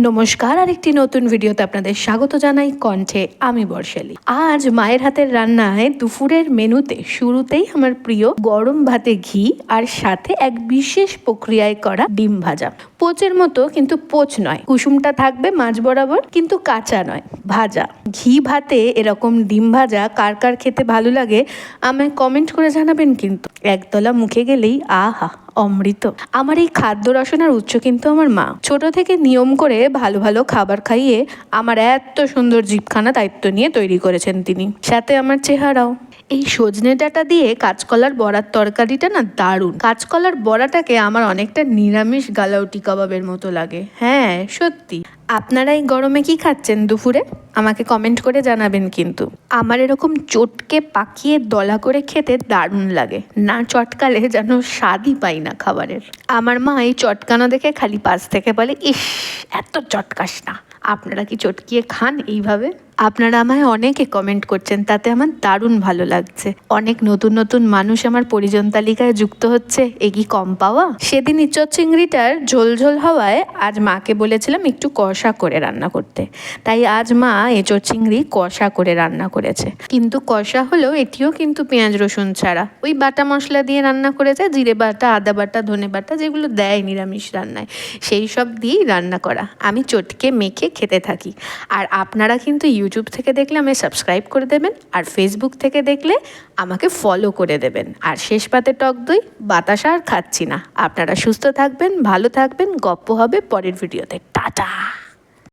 নমস্কার, আরেকটি নতুন ভিডিওতে আপনাদের স্বাগত জানাই। কণ্ঠে আমি বর্ষালী। আজ মায়ের হাতের রান্নায় দুপুরের মেনুতে শুরুতেই আমার প্রিয় গরম ভাতে ঘি আর সাথে এক বিশেষ প্রক্রিয়ায় করা ডিম ভাজা। পোচের মতো, কিন্তু পোচ নয়, কুসুমটা থাকবে মাঝ বরাবর, কিন্তু কাঁচা নয়, ভাজা। ঘি ভাতে এরকম ডিম ভাজা কার কার খেতে ভালো লাগে আমায় কমেন্ট করে জানাবেন। কিন্তু একতলা মুখে গেলেই আহা, অমৃত। আমার এই খাদ্য রসনার উৎস কিন্তু আমার মা। ছোট থেকে নিয়ম করে ভালো ভালো খাবার খাইয়ে আমার এত সুন্দর জিভখানা দায়িত্ব নিয়ে তৈরি করেছেন তিনি, সাথে আমার চেহারাও। এই সজনে ডাঁটা দিয়ে কাঁচকলার বড়ার তরকারিটা না দারুণ। কাঁচকলার বড়াটাকে আমার অনেকটা নিরামিষ গালাউটি কাবাবের মতো লাগে। হ্যাঁ, সত্যি। আপনারা এই গরমে কি খাচ্ছেন দুপুরে আমাকে কমেন্ট করে জানাবেন। কিন্তু আমার এরকম চটকে পাকিয়ে দলা করে খেতে দারুণ লাগে, না চটকালে যেন স্বাদই পাই না খাবারের। আমার মা এই চটকানো দেখে খালি পাশ থেকে বলে, ইস এত চটকাস না। আপনারা কি চটকিয়ে খান এইভাবে? আপনারা আমায় অনেকে কমেন্ট করছেন, তাতে আমার দারুণ ভালো লাগছে। অনেক নতুন নতুন মানুষ আমার পরিজন তালিকায় যুক্ত হচ্ছে, এ কি কম পাওয়া? সেদিন ইঁচড় চিংড়িটার ঝোল ঝোল হওয়ায় আজ মাকে বলেছিলাম একটু কষা করে রান্না করতে, তাই আজ মা এঁচড় চিংড়ি কষা করে রান্না করেছে। কিন্তু কষা হলেও এটিও কিন্তু পেঁয়াজ রসুন ছাড়া, ওই বাটা মশলা দিয়ে রান্না করেছে, জিরে বাটা, আদা বাটা, ধনে বাটা, যেগুলো দেয় নিরামিষ রান্নায়, সেই সব দিয়েই রান্না করা। আমি চটকে মেখে খেতে থাকি। আর আপনারা কিন্তু ইউটিউব থেকে দেখলে আমায় সাবস্ক্রাইব করে দেবেন, আর ফেসবুক থেকে দেখলে আমাকে ফলো করে দেবেন। আর শেষ পাতে টক দই, বাতাসা আর খাচ্ছি না। আপনারা সুস্থ থাকবেন, ভালো থাকবেন, গপ্প হবে পরের ভিডিওতে। টাটা।